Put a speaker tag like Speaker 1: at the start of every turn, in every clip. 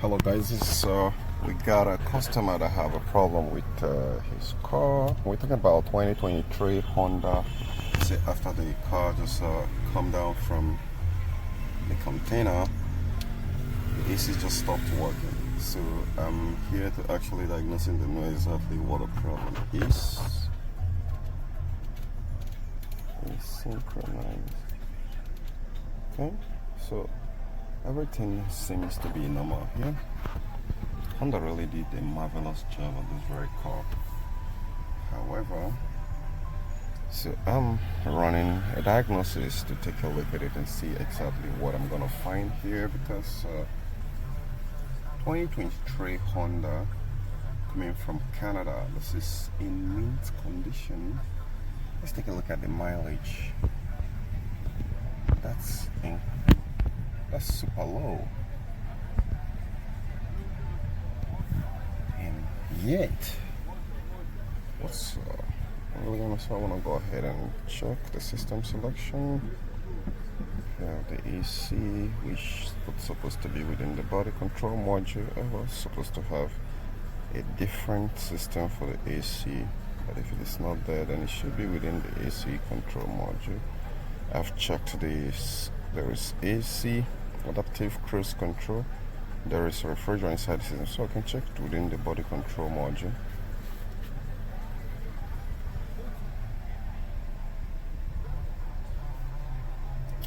Speaker 1: Hello guys, we got a customer that have a problem with his car. We're talking about 2023 Honda. See, after the car just come down from the container, the AC just stopped working. So I'm here to actually diagnose and know exactly what the problem is. Synchronize. Okay, so everything seems to be normal here. Honda really did a marvelous job on this very car. However, so I'm running a diagnosis to take a look at it and see exactly what I'm gonna find here, because 2023 Honda coming from Canada. This is in mint condition. Let's take a look at the mileage. That's super low. And yet, I'm really gonna, so I wanna go ahead and check the system selection. We have the AC, which was supposed to be within the body control module. I was supposed to have a different system for the AC, but if it is not there, then it should be within the AC control module. I've checked this. There is AC, adaptive cruise control. There is a refrigerant inside the system, so I can check it within the body control module.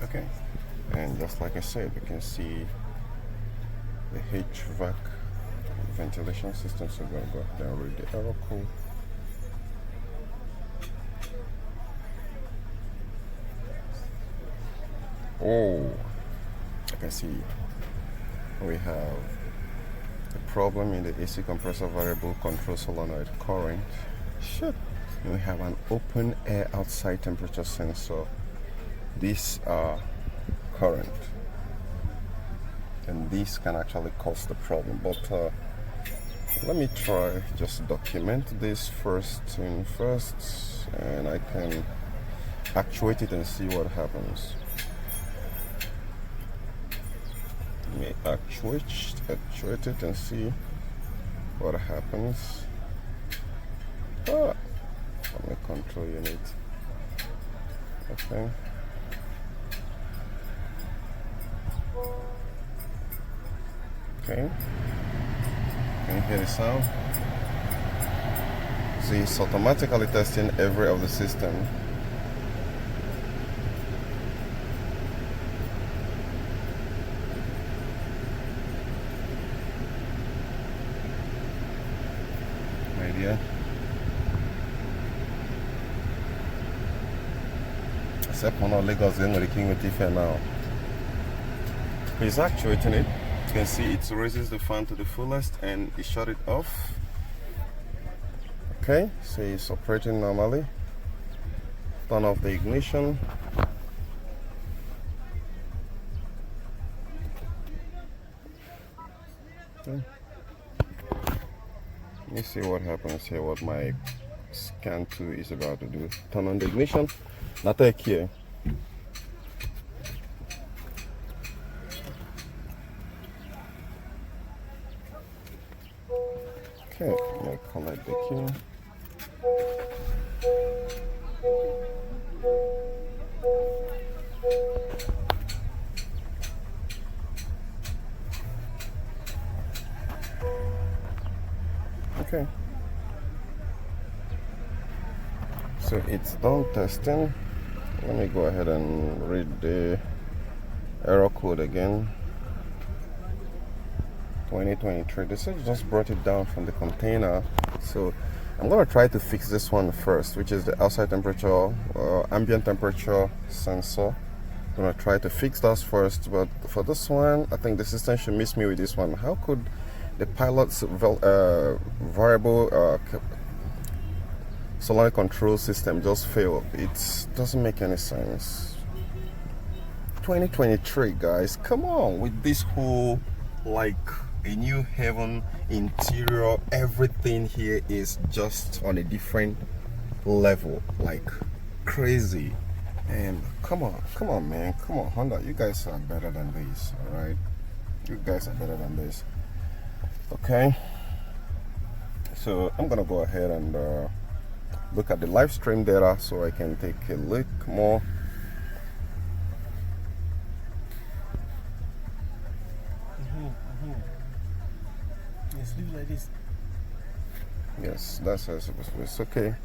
Speaker 1: Okay, and just like I said, you can see the HVAC ventilation system. So I'm going to go ahead and read the error code. Oh, I can see we have a problem in the AC compressor variable control solenoid current. Shit. And we have an open air outside temperature sensor. These are current, and this can actually cause the problem. But let me try just document this first thing first, and I can actuate it and see what happens. Let me actuate it and see what happens. Let me control unit. Okay. Okay. Can you hear the sound? So it's automatically testing every of the system. Idea. Except on Lagos, they're not king with it now. He's actuating it. You can see it raises the fan to the fullest and it shut it off. Okay, so it's operating normally. Turn off the ignition. Okay. Let me see what happens here, what my scan 2 is about to do. Turn on the ignition. Now take here. Okay, I'm gonna collect the key. Okay. So it's done testing. Let me go ahead and read the error code again. 2023. This just brought it down from the container. So I'm gonna try to fix this one first, which is the outside temperature, ambient temperature sensor. I'm gonna try to fix that first, but for this one, I think the system should miss me with this one. How could the pilot's variable solenoid control system just fail? It doesn't make any sense. 2023, guys, come on with this whole like a new heaven interior. Everything here is just on a different level, like crazy. And come on man, come on Honda, you guys are better than this. All right, you guys are better than this. Okay, so I'm gonna go ahead and look at the live stream data so I can take a look more.
Speaker 2: Yes, leave like this.
Speaker 1: Yes, that's how it's supposed to be. It's okay.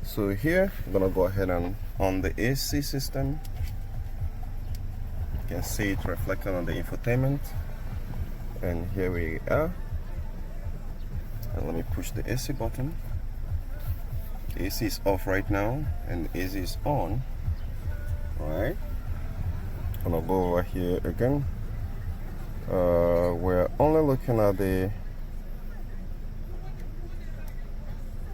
Speaker 1: So here, I'm gonna go ahead and on the AC system, you can see it reflected on the infotainment. And here we are. And let me push the AC button. The AC is off right now, and the AC is on. Alright. I'm gonna go over here again. We're only looking at the.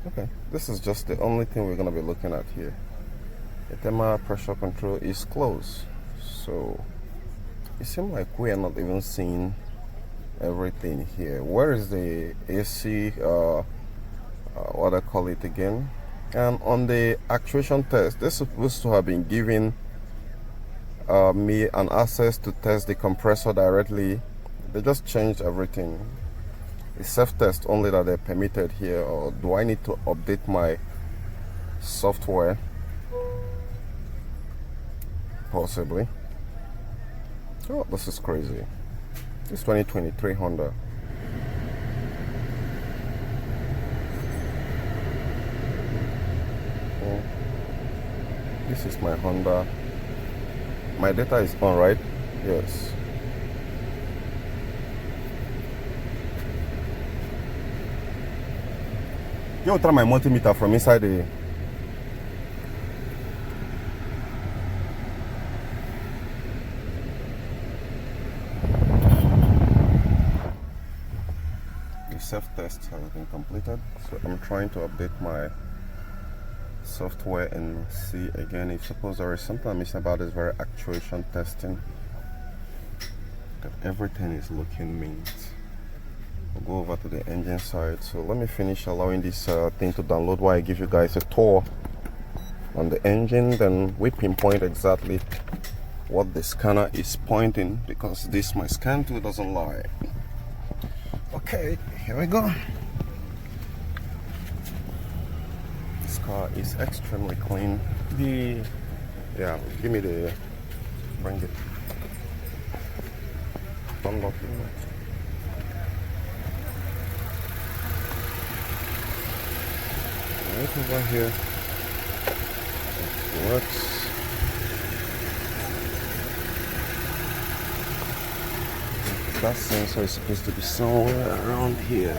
Speaker 1: Okay, this is just the only thing we're gonna be looking at here. The thermal pressure control is closed, so it seems like we are not even seeing everything here. Where is the AC? What I call it again? And on the actuation test, they're supposed to have been giving me an access to test the compressor directly. They just changed everything. It's self-test only that they're permitted here, or do I need to update my software? Possibly. Oh, this is crazy. It's 2023 Honda. Oh, this is my Honda. My data is on, right? Yes. You try my multimeter from inside the. The self-test has been completed, so I'm trying to update my software and see again if suppose there is something I'm missing about this very actuation testing. That everything is looking mint. We'll go over to the engine side. So let me finish allowing this thing to download while I give you guys a tour on the engine. Then we pinpoint exactly what the scanner is pointing, because this my scan tool doesn't lie. Okay, here we go. This car is extremely clean. Yeah, give me the, bring it. Unlock it. Right over here. It works. That sensor is supposed to be somewhere around here.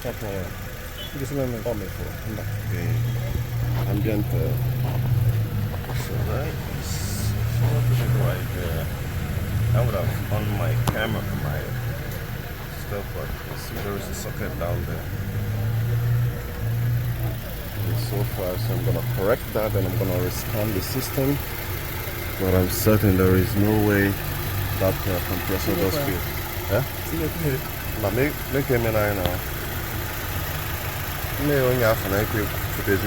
Speaker 1: Okay.
Speaker 2: This one is
Speaker 1: Okay. Ambient. So nice. So what to do right there? I would have on my camera for my stuff, but you see there is a socket down there. And so far, so I'm gonna correct that, and I'm gonna rescan the system. But I'm certain there is no way that compressor does fit. Yeah? But make him in now. May only have an IP footage.